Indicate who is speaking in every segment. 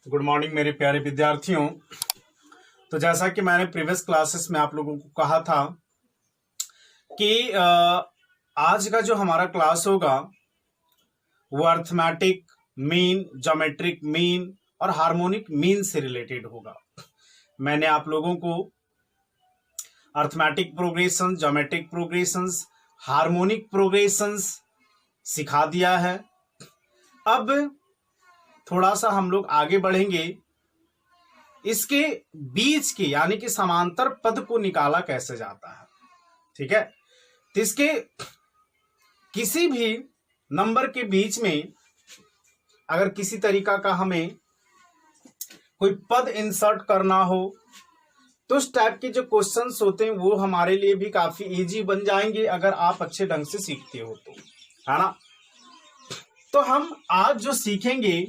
Speaker 1: Good morning मेरे प्यारे विद्यार्थियों। तो जैसा कि मैंने प्रीवियस क्लासेस में आप लोगों को कहा था कि आज का जो हमारा क्लास होगा वो अर्थमेटिक मीन, ज्योमेट्रिक मीन और हार्मोनिक मीन से रिलेटेड होगा। मैंने आप लोगों को arithmetic progression, geometric progressions, harmonic progressions सिखा दिया है। अब थोड़ा सा हम लोग आगे बढ़ेंगे, इसके बीच के यानी कि समांतर पद को निकाला कैसे जाता है। ठीक है, तो इसके किसी भी नंबर के बीच में अगर किसी तरीका का हमें कोई पद इंसर्ट करना हो तो उस टाइप के जो क्वेश्चंस होते हैं वो हमारे लिए भी काफी इजी बन जाएंगे अगर आप अच्छे ढंग से सीखते हो तो, है ना। तो हम आज जो सीखेंगे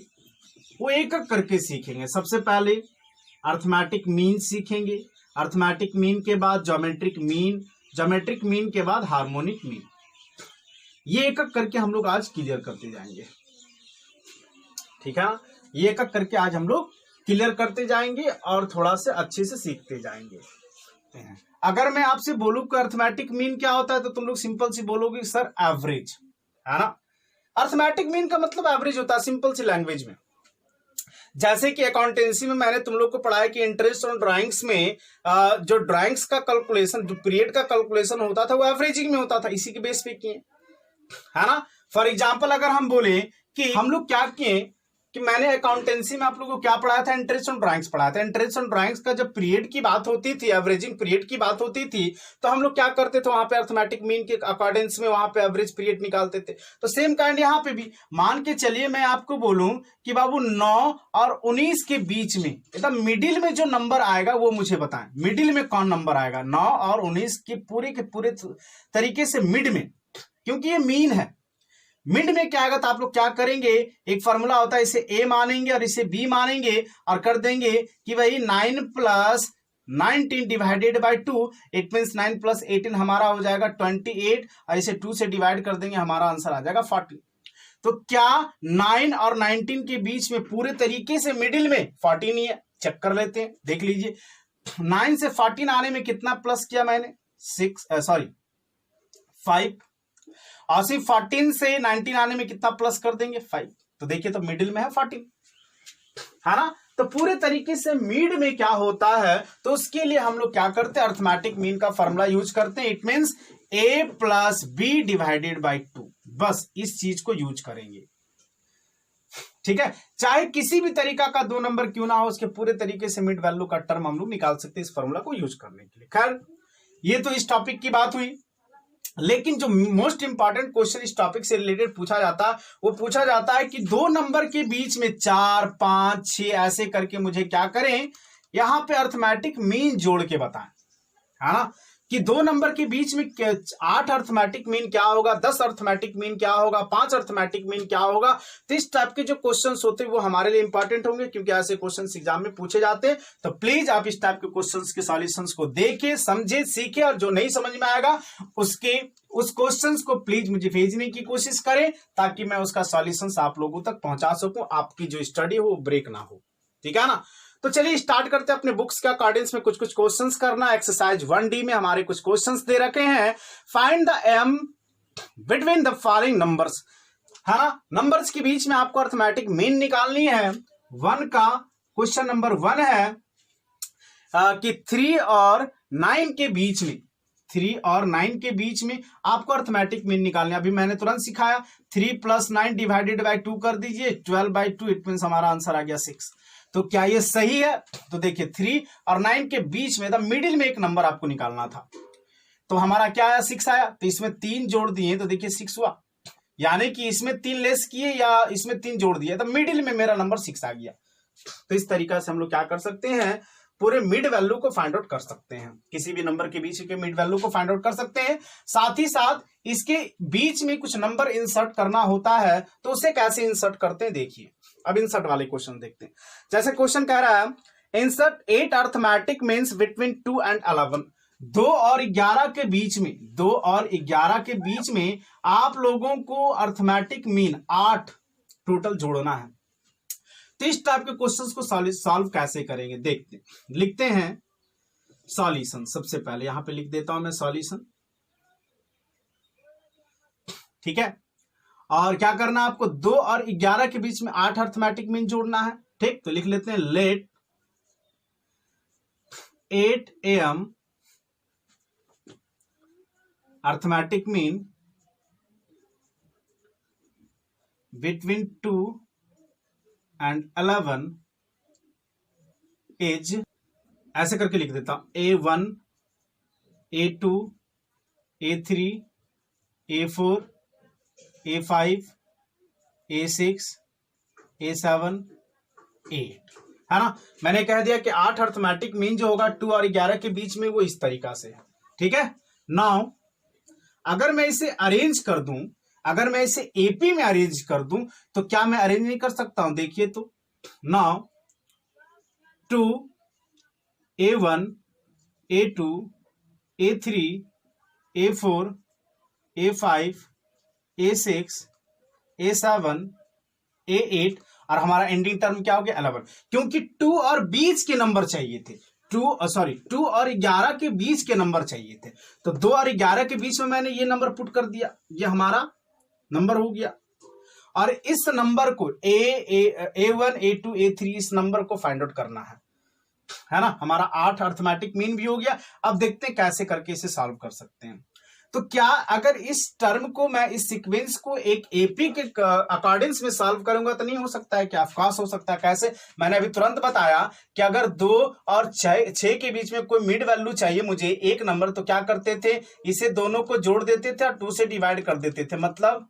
Speaker 1: वो एक एक करके सीखेंगे। सबसे पहले अर्थमेटिक मीन सीखेंगे, अर्थमेटिक मीन के बाद ज्योमेट्रिक मीन, ज्योमेट्रिक मीन के बाद हार्मोनिक मीन। ये एक एक करके हम लोग आज क्लियर करते जाएंगे। ठीक है, ये एक एक करके आज हम लोग क्लियर करते जाएंगे और थोड़ा से अच्छे से सीखते जाएंगे। अगर मैं आपसे बोलूं कि अर्थमेटिक मीन क्या होता है तो तुम लोग सिंपल सी बोलोगे सर एवरेज, है ना। अर्थमेटिक मीन का मतलब एवरेज होता है सिंपल सी लैंग्वेज में। जैसे कि अकाउंटेंसी में मैंने तुम लोग को पढ़ाया कि इंटरेस्ट ऑन ड्राइंग्स में जो ड्राइंग्स का कैलकुलेशन, जो पीरियड का कैलकुलेशन होता था वो एवरेजिंग में होता था, इसी के बेस पे किए, है ना। फॉर एग्जांपल अगर हम बोले कि हम लोग क्या किए कि मैंने अकाउंटेंसी में आप लोगों को क्या पढ़ाया था, इंटरेस्ट ऑन ड्राइंग्स पढ़ाया था। इंटरेस्ट ऑन ड्राइंग्स का जब पीरियड की बात होती थी, एवरेजिंग पीरियड की बात होती थी, तो हम लोग क्या करते थे वहां पे अर्थमेटिक मीन के अकॉर्डेंस में वहां पे एवरेज पीरियड निकालते थे। तो सेम काइंड यहाँ पे भी मान के चलिए मैं आपको बोलूं कि बाबू 9 और 19 के बीच में एकदम मिडिल में जो नंबर आएगा वो मुझे बताएं। मिडिल में कौन नंबर आएगा? 9 और 19 के पूरे तरीके से मिड में, क्योंकि ये मीन है। मिड में क्या आएगा तो आप लोग क्या करेंगे, एक फॉर्मूला होता है, इसे ए मानेंगे और इसे बी मानेंगे और कर देंगे कि भाई 9 + 19 डिवाइडेड बाय 2, इट मींस 9 + 18 हमारा हो जाएगा 28 और इसे 2 से डिवाइड कर देंगे, हमारा आंसर आ जाएगा 40। तो क्या 9 और 19 के बीच में पूरे तरीके से मिडिल में 40 नहीं है? चेक कर लेते हैं, देख लीजिए। 9 से 14 आने में कितना प्लस किया मैंने? 5। और सिर्फ 14 से 19 आने में कितना प्लस कर देंगे? 5। तो देखिए तो मिडिल में है 14, है ना। तो पूरे तरीके से मिड में क्या होता है तो उसके लिए हम लोग क्या करते हैं, अर्थमेटिक मीन का फॉर्मूला यूज करते हैं। It means a + b divided by 2, बस इस चीज को यूज करेंगे। ठीक है, चाहे किसी भी तरीका का 2 नंबर क्यों ना हो, उसके पूरे तरीके से मिड वैल्यू का टर्म हम लोग निकाल सकते हैं इस फॉर्मूला को यूज करने के लिए। खैर, ये तो इस टॉपिक की बात हुई, लेकिन जो मोस्ट इंपॉर्टेंट क्वेश्चन इस टॉपिक से रिलेटेड पूछा जाता है वो पूछा जाता है कि 2 नंबर के बीच में 4, 5, 6 ऐसे करके मुझे क्या करें, यहां पे अर्थमेटिक मीन जोड़ के बताएं, है ना। कि 2 नंबर के बीच में 8 अर्थमेटिक मीन क्या होगा, 10 अर्थमेटिक मीन क्या होगा, 5 अर्थमेटिक मीन क्या होगा। तो इस टाइप के जो क्वेश्चंस होते हैं वो हमारे लिए इंपॉर्टेंट होंगे, क्योंकि ऐसे क्वेश्चंस एग्जाम में पूछे जाते हैं। तो प्लीज आप इस टाइप के क्वेश्चंस के सॉल्यूशंस को देखें, समझे, सीखे, और जो नहीं समझ में आएगा उस क्वेश्चंस को प्लीज मुझे भेजने की कोशिश करें ताकि मैं उसका सॉल्यूशंस आप लोगों तक पहुंचा सकूं, आपकी जो स्टडी हो वो ब्रेक ना हो। ठीक है ना। तो चलिए स्टार्ट करते हैं अपने बुक्स के अकॉर्डिंग्स में कुछ क्वेश्चंस करना। एक्सरसाइज 1D में हमारे कुछ क्वेश्चंस दे रखे हैं। Find the m between the following numbers, है ना। नंबर्स के बीच में आपको अर्थमेटिक मीन निकालनी है। 1 का क्वेश्चन नंबर 1 है कि 3 और 9 के बीच में, 3 और 9 के बीच में आपको अर्थमेटिक मीन निकालना है। अभी मैंने तुरंत सिखाया, 3 + 9 डिवाइडेड बाय 2 कर दीजिए, 12/2, इट मींस हमारा आंसर आ गया 6। तो क्या ये सही है? तो देखिए 3 और 9 के बीच में, द मिडिल में एक नंबर आपको निकालना था, तो हमारा क्या आया? 6 आया। तो इसमें 3 जोड़ दिए तो देखिए 6 हुआ, यानी कि इसमें 3 लेस किए या इसमें 3 जोड़ दिए तो मिडिल में मेरा नंबर 6 आ गया। तो इस तरीका से हम लोग क्या कर सकते हैं, पूरे मिड वैल्यू को फाइंड आउट कर सकते हैं, किसी भी नंबर के बीच के मिड वैल्यू को फाइंड आउट कर सकते हैं। साथ ही साथ इसके बीच में कुछ नंबर इंसर्ट करना होता है, तो उसे कैसे इंसर्ट करते हैं देखिए। अब इंसर्ट वाले क्वेश्चन देखते हैं। जैसे क्वेश्चन कह रहा है, insert 8 arithmetic means between 2 and 11, 2 और 11 के बीच में, 2 और 11 के बीच में आप लोगों को अर्थमेटिक मीन 8 टोटल जोड़ना है। तो इस टाइप के क्वेश्चंस को सॉल्व कैसे करेंगे देखते हैं। लिखते हैं सॉल्यूशन। सबसे पहले यहां पे लिख देता हूं मैं सॉल्यूशन, ठीक है। और क्या करना है आपको, 2 और 11 के बीच में 8 अर्थमेटिक मीन जोड़ना है, ठीक। तो लिख लेते हैं let 8 AM arithmetic mean between 2 and 11 is, ऐसे करके लिख देता हूं, A1 A2 A3 A4 A5 A6 A7 A8, है ना। मैंने कह दिया कि 8 अर्थमेटिक मीन जो होगा 2 और 11 के बीच में वो इस तरीका से है, ठीक है। नाउ अगर मैं इसे अरेंज कर दूं, अगर मैं इसे एपी में अरेंज कर दूं तो क्या मैं अरेंज नहीं कर सकता हूं, देखिए तो। Now 2 A1 A2 A3 A4 A5 A6 A7 A8 और हमारा एंडिंग टर्म क्या हो गया 11, क्योंकि 2 और बीच के नंबर चाहिए थे, 2 और 11 के बीच के नंबर चाहिए थे। तो 2 और 11 के बीच में मैंने ये नंबर पुट कर दिया, ये हमारा नंबर हो गया। और इस नंबर को A1 A2 A3 इस नंबर को फाइंड आउट करना है ना। हमारा 8 अर्थमेटिक मीन भी हो गया। अब देखते हैं कैसे करके इसे सॉल्व कर सकते हैं। तो क्या अगर इस टर्म को मैं, इस सीक्वेंस को एक एपी के अकॉर्डिंग्स में सॉल्व करूंगा तो नहीं हो सकता है क्या? ऑफ कोर्स हो सकता है। कैसे? मैंने अभी तुरंत बताया कि अगर 2 और 6 के बीच में कोई मिड वैल्यू चाहिए मुझे एक नंबर, तो क्या करते थे, इसे दोनों को जोड़ देते थे और 2 से डिवाइड कर देते थे। मतलब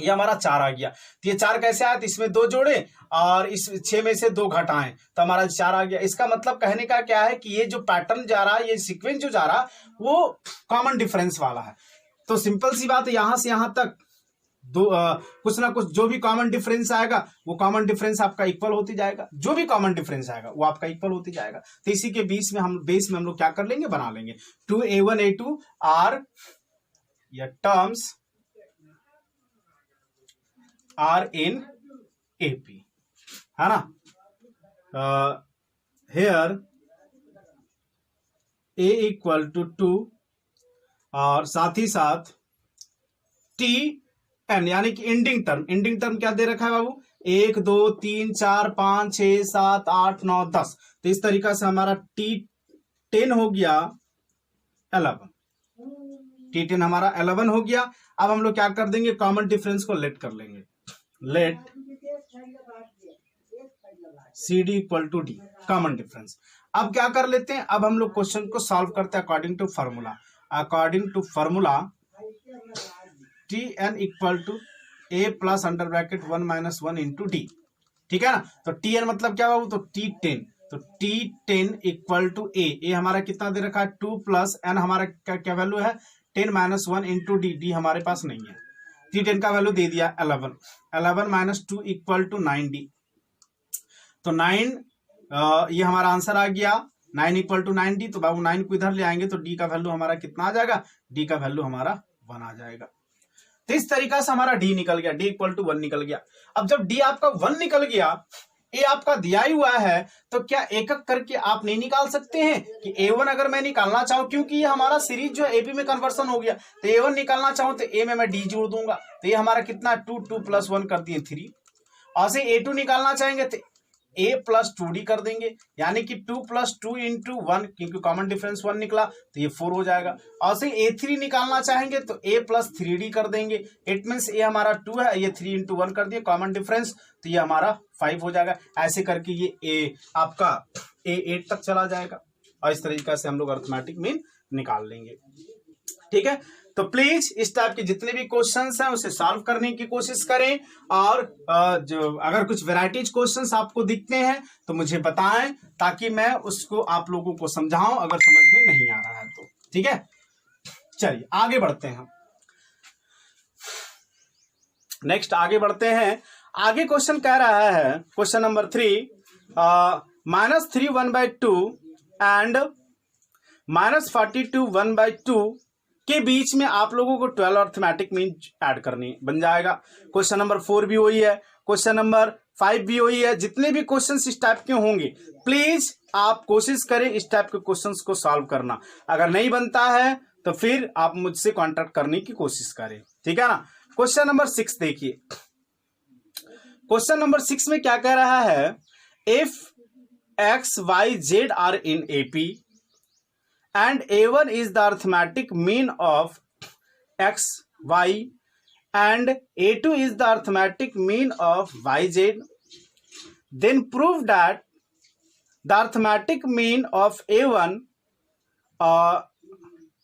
Speaker 1: ये हमारा 4 आ गया। तो ये 4 कैसे आया? तो इसमें 2 जोड़े और इस 6 में से 2 घटाएं तो हमारा 4 आ गया। इसका मतलब कहने का क्या है कि ये जो पैटर्न जा रहा है, ये सीक्वेंस जो जा रहा है वो कॉमन डिफरेंस वाला है। तो सिंपल सी बात है, यहां से यहां तक कुछ ना कुछ जो भी कॉमन डिफरेंस आएगा वो कॉमन डिफरेंस आपका इक्वल होती जाएगा। जो भी कॉमन डिफरेंस आएगा वो आपका इक्वल होती जाएगा। तो इसी के बेस में हम लोग क्या कर लेंगे, बना लेंगे 2A1 A2 आर या टर्म्स आर इन एपी, है ना। हेयर ए इक्वल टू 2 और साथ ही साथ टी एन यानी कि एंडिंग टर्म क्या दे रखा है बाबू, 1 2 3 4 5 6 7 8 9 10। तो इस तरीका से हमारा T10 हो गया 11, T10 हमारा 11 हो गया। अब हम लोग क्या कर देंगे, कॉमन डिफरेंस को लेट कर लेंगे। Let C D equal to D, common difference. अब क्या कर लेते हैं, अब हम लोग क्वेश्चन को सॉल्व करते हैं according to formula T N equal to A plus under bracket 1 minus 1 into D, ठीक है ना। तो टी एन मतलब क्या बाबू, तो T10, तो T10 इक्वल टू ए हमारा कितना दे रखा है 2 प्लस एन हमारा क्या वैल्यू है 10 माइनस 1 इंटू डी हमारे पास नहीं है। T10 का वैल्यू दे दिया 11 माइनस 2 इक्वल टू 9D। तो 9 ये हमारा आंसर आ गया 9 इक्वल टू 9D। तो बाबू 9 को इधर ले आएंगे तो D का वैल्यू हमारा कितना आ जाएगा, D का वैल्यू हमारा 1 आ जाएगा। तो इस तरीका से हमारा D निकल गया, D इक्वल टू 1 निकल गया। अब जब D आपका 1 निकल गया, ए आपका दिया ही हुआ है, तो क्या एक एक करके आप नहीं निकाल सकते हैं कि A1 अगर मैं निकालना चाहूं, क्योंकि ये हमारा सीरीज जो एपी में कन्वर्सन हो गया, तो A1 निकालना चाहूं तो ए में मैं D जोड़ दूंगा। तो ये हमारा कितना 2 प्लस 1 कर दिए 3। और से A2 निकालना चाहेंगे तो A प्लस 2D कर देंगे, यानी कि 2 प्लस 2 इंटू 1, क्योंकि कॉमन डिफरेंस 1 निकला तो ये 4 हो जाएगा। और से A3 निकालना चाहेंगे तो A प्लस 3D कर देंगे। इट मीन्स A हमारा 2 है, ये 3 इंटू 1 कर दिए कॉमन डिफरेंस, तो ये हमारा 5 हो जाएगा। ऐसे करके ये A आपका A8 तक चला जाएगा और इस तरीके से हम लोग अर्थमेटिक मीन निकाल लेंगे, ठीक है। तो प्लीज इस टाइप के जितने भी क्वेश्चंस हैं उसे सॉल्व करने की कोशिश करें। और जो अगर कुछ वैराइटीज क्वेश्चंस आपको दिखते हैं तो मुझे बताएं, ताकि मैं उसको आप लोगों को समझाऊं अगर समझ में नहीं आ रहा है तो, ठीक है। चलिए आगे बढ़ते हैं, नेक्स्ट आगे बढ़ते हैं। आगे क्वेश्चन कह रहा है, क्वेश्चन नंबर 3, -3 1/2 एंड -42 1/2 के बीच में आप लोगों को 12 अर्थमेटिक मीन ऐड करनी बन जाएगा। क्वेश्चन नंबर 4 भी वही है, क्वेश्चन नंबर 5 भी वही है। जितने भी क्वेश्चन इस टाइप के होंगे प्लीज आप कोशिश करें इस टाइप के क्वेश्चंस को सॉल्व करना। अगर नहीं बनता है तो फिर आप मुझसे कांटेक्ट करने की कोशिश करें, ठीक है ना। क्वेश्चन नंबर 6 देखिए। क्वेश्चन नंबर 6 में क्या कह रहा है, if X Y Z are in AP and A1 is the arithmetic mean of x, y and A2 is the arithmetic mean of yz, then prove that the arithmetic mean of A1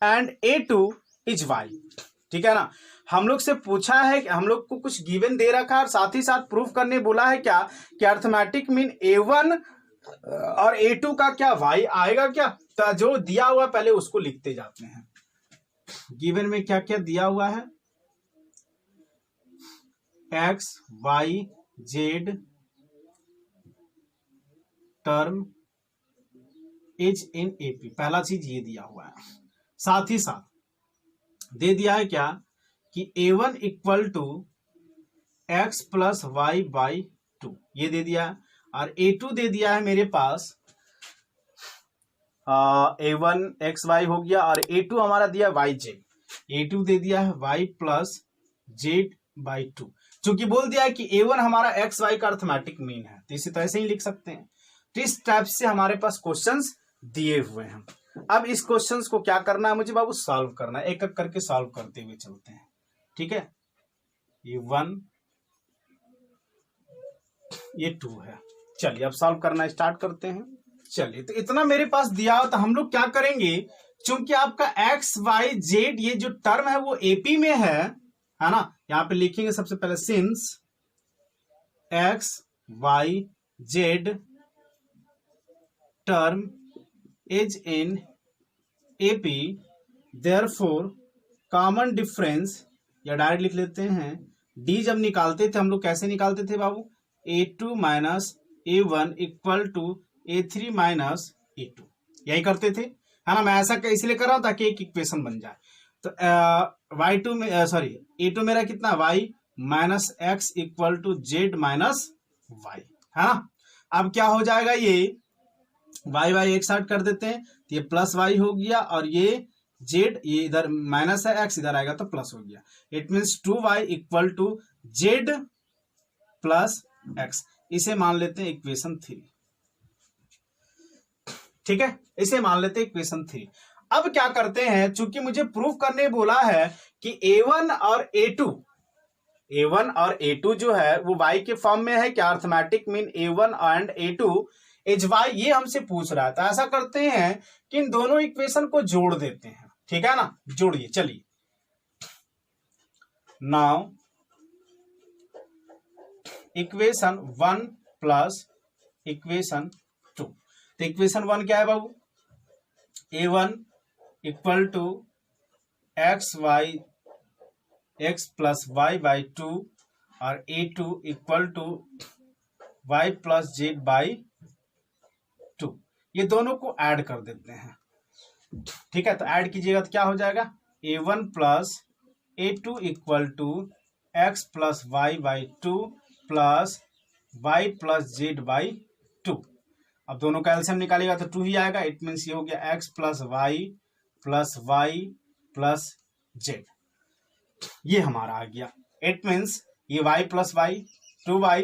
Speaker 1: and A2 is y। ठीक है ना। हम लोग से पूछा है कि हम लोग को कुछ गिवन दे रखा है और साथ ही साथ प्रूफ करने बोला है क्या कि अर्थमेटिक मीन A1 और A2 का क्या y आएगा क्या। तो जो दिया हुआ पहले उसको लिखते जाते हैं। गिवन में क्या क्या दिया हुआ है, x y z term is in AP, पहला चीज ये दिया हुआ है। साथ ही साथ दे दिया है क्या कि A1 equal to X plus Y by 2, ये दे दिया है। और A2 दे दिया है मेरे पास A1 एक्स वाई हो गया और A2 हमारा दिया वाई जेड। A2 दे दिया है y प्लस जेड बाई 2। चूंकि बोल दिया है कि A1 हमारा एक्स वाई का अर्थमेटिक मीन है तो इसे तो ऐसे ही लिख सकते हैं। तो इस टाइप से हमारे पास क्वेश्चंस दिए हुए हैं। अब इस क्वेश्चंस को क्या करना है मुझे बाबू, सॉल्व करना है। एक एक करके सॉल्व करते हुए चलते हैं, ठीक है। ये 1 ये 2 है। चलिए अब सॉल्व करना स्टार्ट करते हैं। चलिए तो इतना मेरे पास दिया हो तो हम लोग क्या करेंगे, चूंकि आपका एक्स वाई जेड ये जो टर्म है वो एपी में है ना। यहां पे लिखेंगे सबसे पहले since X Y Z term is in AP therefore common difference, या डायरेक्ट लिख लेते हैं। डी जब निकालते थे हम लोग कैसे निकालते थे बाबू, A2 minus A1 equal to A3 minus A2, यही करते थे, है ना। मैं ऐसा इसलिए कर रहा हूं ताकि एक इक्वेशन बन जाए। तो Y2 में सॉरी A2 मेरा कितना y minus X equal to Z minus Y, है ना। अब क्या हो जाएगा, ये y y एक साइड कर देते हैं तो ये प्लस y हो गया और ये z, ये इधर माइनस है, x इधर आएगा तो प्लस हो गया। It means 2y equal to Z plus X. इसे मान लेते हैं इक्वेशन 3, ठीक है, इसे मान लेते हैं इक्वेशन 3। अब क्या करते हैं, चूंकि मुझे प्रूफ करने बोला है कि A1 और A2 जो है वो y के फॉर्म में है क्या, arithmetic mean A1 and A2 is y, ये हमसे पूछ रहा है। तो ऐसा करते हैं कि इन दोनों इक्वेशन को जोड़ देते हैं, ठीक है ना। जोड़िए, चलिए। Now equation 1 plus equation 2। तो इक्वेशन 1 क्या है बाबू, A1 equal to X plus Y by 2 और A2 equal to y plus Z by 2। ये दोनों को ऐड कर देते हैं, ठीक है। तो ऐड कीजिएगा तो क्या हो जाएगा, A1 plus A2 equal to X plus Y by 2 plus y plus Z by 2। अब दोनों का एलसीएम निकालेगा तो 2 ही आएगा। इट मीन्स ये हो गया x plus Y plus Z, ये हमारा आ गया। इट मीन्स ये y plus Y 2y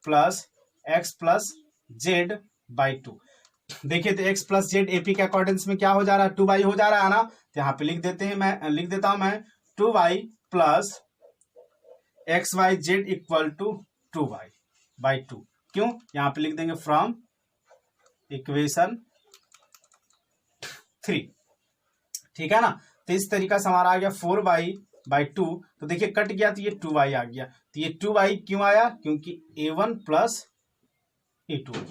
Speaker 1: plus X plus Z by 2। देखिए तो x प्लस जेड एपी के अकॉर्डिंग्स में क्या हो जा रहा है, 2y हो जा रहा है ना। तो यहाँ पे लिख देता हूं मैं 2y plus X Y Z equal to 2y by 2। क्यों, यहां पे लिख देंगे फ्रॉम इक्वेशन 3, ठीक है ना। तो इस तरीका से हमारा आ गया 4y बाई 2। तो देखिए कट गया तो ये 2y आ गया। तो ये 2y क्यों आया, क्योंकि A1 प्लस A2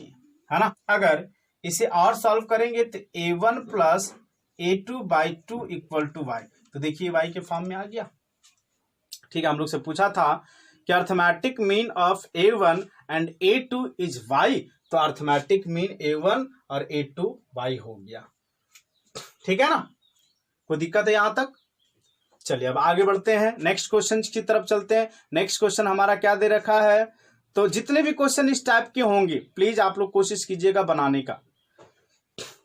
Speaker 1: है ना। अगर इसे और सॉल्व करेंगे तो A1 plus A2 by 2 equal to y। तो देखिए y के फॉर्म में आ गया, ठीक है। हम लोग से पूछा था कि arithmetic mean of A1 and A2 is y, तो अर्थमेटिक मीन A1 और A2 y हो गया, ठीक है ना। कोई दिक्कत है यहां तक। चलिए अब आगे बढ़ते हैं, नेक्स्ट क्वेश्चन की तरफ चलते हैं। नेक्स्ट क्वेश्चन हमारा क्या दे रखा है, तो जितने भी क्वेश्चन इस टाइप के होंगे प्लीज आप लोग कोशिश कीजिएगा बनाने का,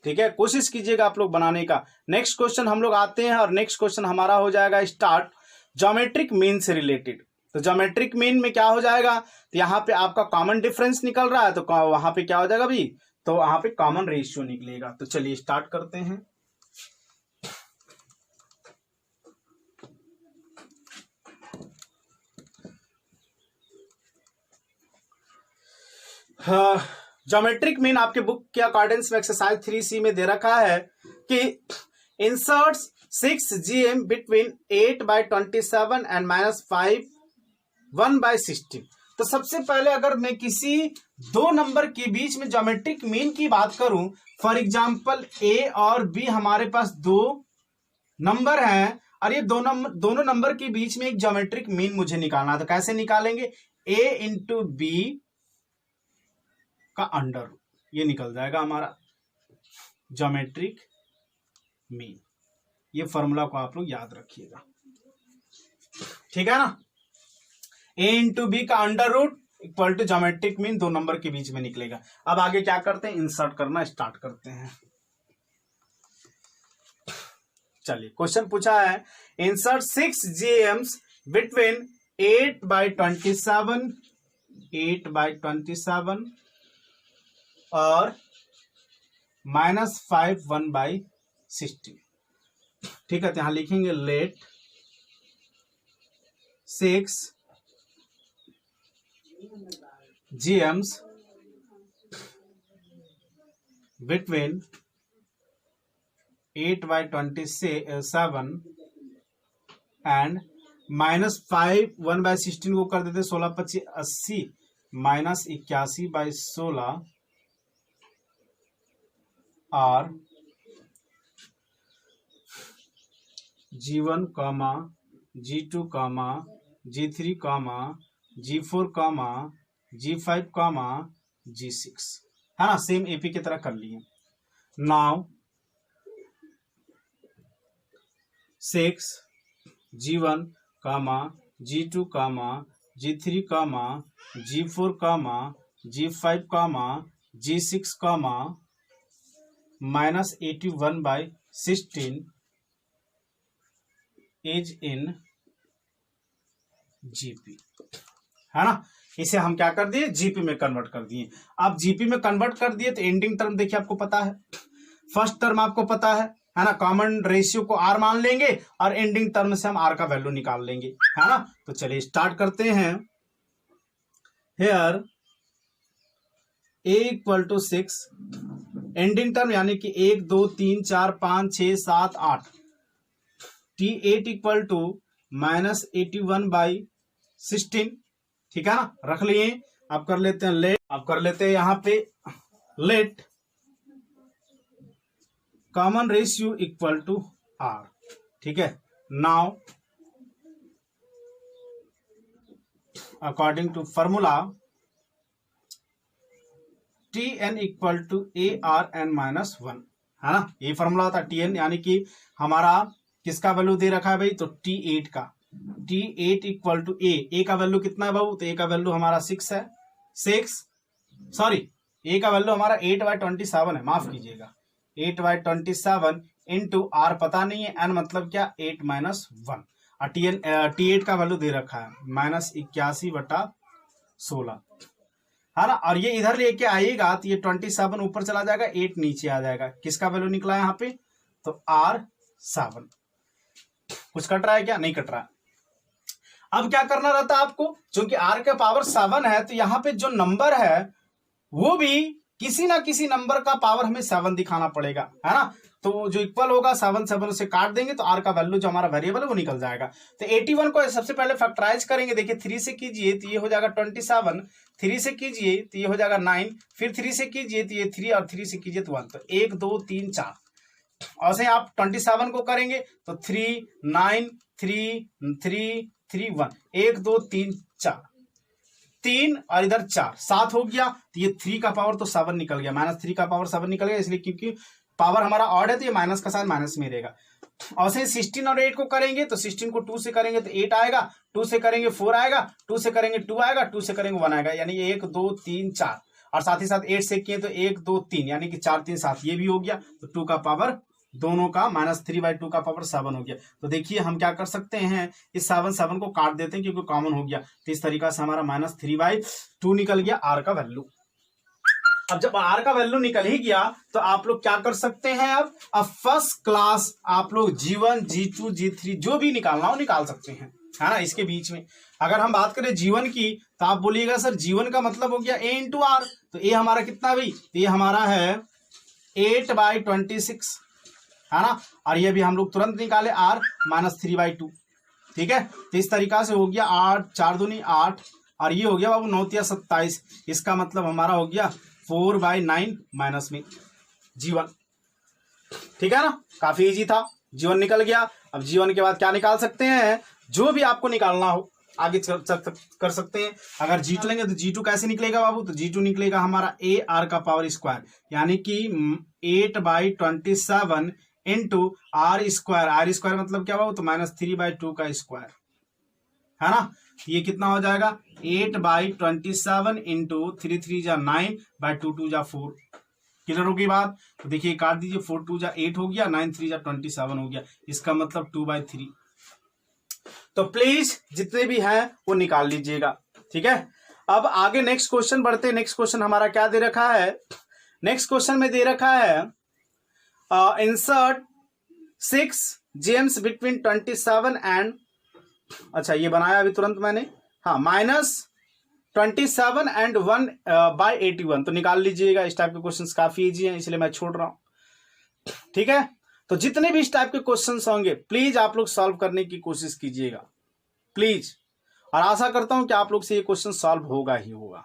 Speaker 1: ठीक है, कोशिश कीजिएगा आप लोग बनाने का। नेक्स्ट क्वेश्चन हम लोग आते हैं और नेक्स्ट क्वेश्चन हमारा हो जाएगा स्टार्ट ज्योमेट्रिक मीन से रिलेटेड। तो ज्योमेट्रिक मीन में क्या हो जाएगा, तो यहाँ पे आपका कॉमन डिफरेंस निकल रहा है, तो वहां पे क्या हो जाएगा भाई, तो वहां पे कॉमन रेशियो निकलेगा। तो चलिए स्टार्ट करते हैं। ज्योमेट्रिक मीन आपके बुक के अकॉर्डिंग्स में एक्सरसाइज 3C में दे रखा है कि इंसर्ट्स 6 GM बिटवीन 8/27 एंड -5 1/16। तो सबसे पहले अगर मैं किसी दो नंबर के बीच में ज्योमेट्रिक मीन की बात करूं, फॉर एग्जांपल A और B हमारे पास दो नंबर हैं और ये दोनों नंबर के बीच में एक ज्योमेट्रिक मीन मुझे निकालना है। तो कैसे निकालेंगे, A इंटू B का अंडर, ये निकल जाएगा हमारा ज्योमेट्रिक मीन। ये फॉर्मूला को आप लोग याद रखिएगा, ठीक है ना। A इंटू बी का under root equal to geometric mean, दो नंबर के बीच में निकलेगा। अब आगे क्या करते हैं, इंसर्ट करना स्टार्ट करते हैं। चलिए क्वेश्चन पूछा है, इंसर्ट 6 GMs बिटवीन 8/27 और -5 1/16। ठीक है, तो यहां लिखेंगे लेट 6 GMs between 8/27 and -5 1/16 को कर देते 16 25 80 -81/16 और G1, G2, G3, G4, G5, G6, है ना, सेम एपी की तरह कर लिए। Now 6 G1, G2, G3, G4, G5, G6, -81/16 is in GP, है ना। इसे हम क्या कर दिए, जीपी में कन्वर्ट कर दिए। अब जीपी में कन्वर्ट कर दिए तो एंडिंग टर्म देखिए आपको पता है, फर्स्ट टर्म आपको पता है ना, कॉमन रेशियो को आर मान लेंगे और एंडिंग टर्म से हम आर का वैल्यू निकाल लेंगे, है ना। तो चलिए स्टार्ट करते हैं। हेयर a = 6, एंडिंग टर्म यानी कि 1 2 3 4 5 6 7 8, T8 = -81/16, ठीक है ना, रख लिए। आप कर लेते हैं लेट, आप कर लेते हैं यहां पे let common ratio equal to R, ठीक है। Now according to formula Tn = ARn-1, है ना, ये फॉर्मूला होता है Tn, यानी कि हमारा किसका वैल्यू दे रखा है भाई, तो T8 का। T8 = A का वैल्यू कितना है बाबू, तो A का वैल्यू हमारा 6 है, A का वैल्यू हमारा 8/27 है, माफ कीजिएगा 8/27 इंटू आर पता नहीं है, n मतलब क्या 8 - 1, और T8 का वैल्यू दे रखा है -81/16, है ना। और ये इधर लेके आएगा तो ये 27 ऊपर चला जाएगा, 8 नीचे आ जाएगा। किसका वैल्यू निकला है यहाँ पे, तो R7। कुछ कट रहा है क्या, नहीं कट रहा है। अब क्या करना रहता है आपको, क्योंकि R का पावर 7 है तो यहाँ पे जो नंबर है वो भी किसी ना किसी नंबर का पावर हमें 7 दिखाना पड़ेगा, है ना। तो जो इक्वल होगा 7 से काट देंगे तो R का वैल्यू जो हमारा वेरिएबल है वो निकल जाएगा। तो 81 को सबसे पहले फैक्टराइज करेंगे, देखिए 3 से कीजिए तो ये हो जाएगा 27, 3 से कीजिए तो ये हो जाएगा 9, फिर 3 से कीजिए तो ये 3 और 3 से कीजिए तो 1, तो 1 2 3 4। ऐसे आप 27 को करेंगे तो 3 9 3 3 3 1, 1 2 3 4, 3 और इधर 4 7 हो गया, तो ये 3 का पावर तो 7 निकल गया, -3 का पावर 7 निकल गया, इसलिए क्योंकि पावर हमारा ऑड है तो ये माइनस का साइन माइनस में रहेगा। और से 16 और 8 को करेंगे तो 16 को 2 से करेंगे तो 8 आएगा, 2 से करेंगे 4 आएगा, 2 से करेंगे 2 आएगा, 2 से करेंगे 1 आएगा, यानी 1 2 3 4, और साथ ही साथ 8 से किए तो 1 2 3, यानी कि 4 3 7, ये भी हो गया। तो 2 का पावर दोनों का -3/2 का पावर 7 हो गया। तो देखिए हम क्या कर सकते हैं, इस 7 को काट देते हैं क्योंकि कॉमन हो गया। तो इस तरीका से हमारा -3/2 निकल गया आर का वैल्यू। अब जब आर का वैल्यू निकल ही गया तो आप लोग क्या कर सकते हैं, अब फर्स्ट क्लास आप लोग G1 G2 G3 जो भी निकालना हो निकाल सकते हैं, है ना। इसके बीच में अगर हम बात करें G1 की तो आप बोलिएगा सर G1 का मतलब हो गया A इंटू आर, तो ए हमारा कितना भाई, तो ये हमारा है 8/26, है ना। और ये भी हम लोग तुरंत निकाले R -3/2, ठीक है। तो इस तरीका से हो गया 8 4 दूनी 8, और ये हो गया बाबू 9 × 27, इसका मतलब हमारा हो गया 4/9 माइनस में G1, ठीक है ना। काफी इजी था, G1 निकल गया। अब G1 के बाद क्या निकाल सकते हैं, जो भी आपको निकालना हो आगे कर सकते हैं। अगर G2 लेंगे तो G2 कैसे निकलेगा बाबू, तो G2 निकलेगा हमारा AR का पावर स्क्वायर, यानी कि 8/27 into R square. R square मतलब क्या बाबू, तो -3/2 का स्क्वायर, है ना। ये कितना हो जाएगा 8/27 इंटू 3 3 जा 9/2 2 जा 4। क्लियर होगी बात। तो देखिए काट दीजिए, 4 2 जा 8 हो गया, 9 3 जा 27 हो गया, इसका मतलब 2/3। तो प्लीज जितने भी हैं वो निकाल लीजिएगा, ठीक है। अब आगे नेक्स्ट क्वेश्चन बढ़ते हैं। नेक्स्ट क्वेश्चन हमारा क्या दे रखा है, नेक्स्ट क्वेश्चन में दे रखा है इंसर्ट 6 जेम्स बिटवीन 27 एंड, अच्छा ये बनाया अभी तुरंत मैंने, हाँ, -27 एंड 1/81। तो निकाल लीजिएगा। इस टाइप के क्वेश्चंस काफी इजी हैं, इसलिए मैं छोड़ रहा हूं, ठीक है। तो जितने भी इस टाइप के क्वेश्चंस होंगे प्लीज आप लोग सॉल्व करने की कोशिश कीजिएगा, प्लीज। और आशा करता हूं कि आप लोग से ये क्वेश्चन सॉल्व होगा ही होगा।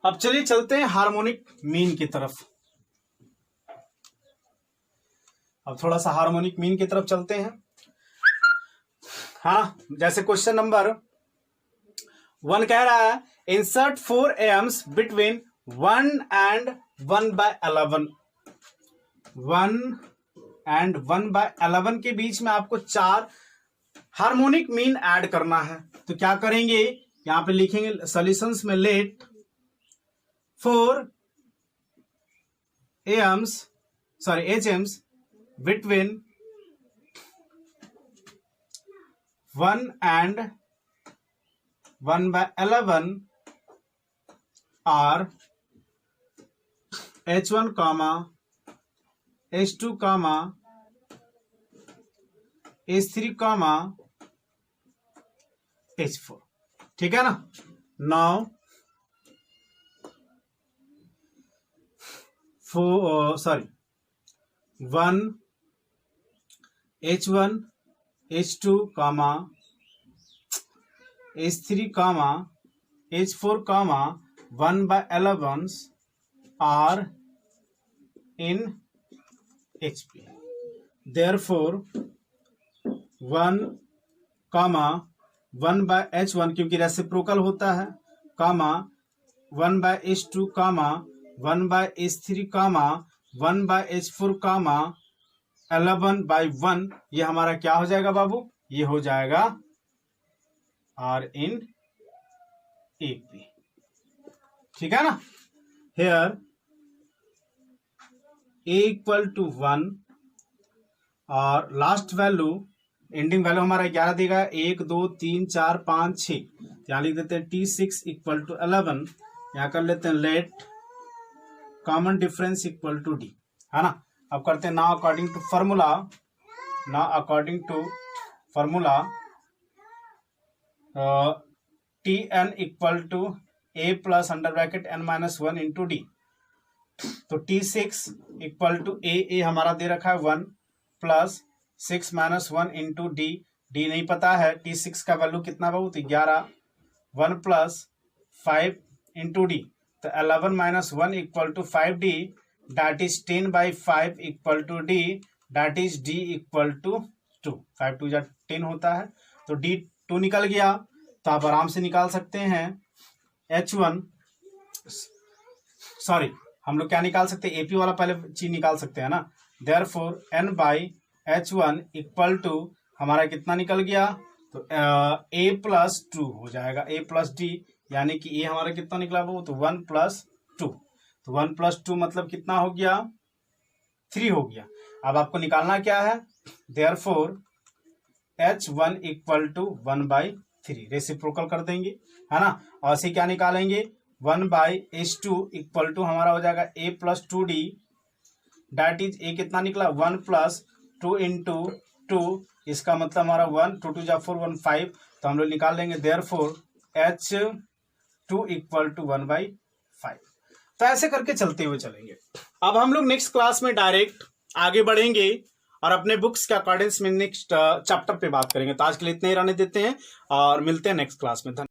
Speaker 1: अब चलिए चलते हैं हार्मोनिक मीन की तरफ। अब थोड़ा सा हार्मोनिक मीन की तरफ चलते हैं, हाँ। जैसे क्वेश्चन नंबर 1 कह रहा है insert 4 AIIMS between 1 and 1/11। 1 and 1/11 के बीच में आपको 4 हार्मोनिक मीन ऐड करना है। तो क्या करेंगे, यहां पे लिखेंगे सॉल्यूशंस में late 4 HMs between 1 and 1/11 are H1, H2, H3, H4, ठीक है ना। Now 1 H1 H2 H3 H4 1/11 are in HP। therefore 1, 1/H1 क्योंकि रेसिप्रोकल होता है, 1/H2, 1/H3, 1/H4, 11/1, ये हमारा क्या हो जाएगा बाबू, ये हो जाएगा R in AP, ठीक है ना। हेयर A = 1 और लास्ट वैल्यू एंडिंग वैल्यू हमारा 11 देगा, 1 2 3 4 5 6, यहाँ लिख देते हैं T6 इक्वल टू 11, यहाँ कर लेते हैं let common difference equal to D, है ना। अब करते हैं now according to formula Tn equal to A plus under bracket n minus 1 into D। तो T6 इक्वल टू ए हमारा दे रखा है 1 प्लस 6 माइनस 1 इंटू D नहीं पता है, T6 का वैल्यू कितना बहुत 11, 1 प्लस 5 इंटू D, तो 11 minus 1 equal to 5D, that is 10 by 5 equal to D, that is D equal to 2, 5 2 जा 10 होता है, तो D 2 निकल गया। तो आप आराम से निकाल सकते हैं H1, सॉरी हम लोग क्या निकाल सकते हैं, AP वाला पहले चीज निकाल सकते हैं ना। Therefore N by H1 equal to हमारा कितना निकल गया, तो A प्लस 2 हो जाएगा, A प्लस D, यानी कि A हमारा कितना निकला वो, तो 1 प्लस 2, तो 1 प्लस 2 मतलब कितना हो गया, 3 हो गया। अब आपको निकालना क्या है, therefore H1 equal to 1 by 3, reciprocal कर देंगे, है ना। और से क्या निकालेंगे, 1 बाई H2 इक्वल टू हमारा हो जाएगा A plus 2D, that is A कितना निकला 1 प्लस 2 इंटू 2, इसका मतलब हमारा 1 2 2 जा 4 1 5, तो हम लोग निकाल लेंगे therefore H2 equal to 1 by 5। तो ऐसे करके चलते हुए चलेंगे। अब हम लोग नेक्स्ट क्लास में डायरेक्ट आगे बढ़ेंगे और अपने बुक्स के अकॉर्डिंग्स में नेक्स्ट चैप्टर पे बात करेंगे। तो आज के लिए इतने ही रहने देते हैं और मिलते हैं नेक्स्ट क्लास में।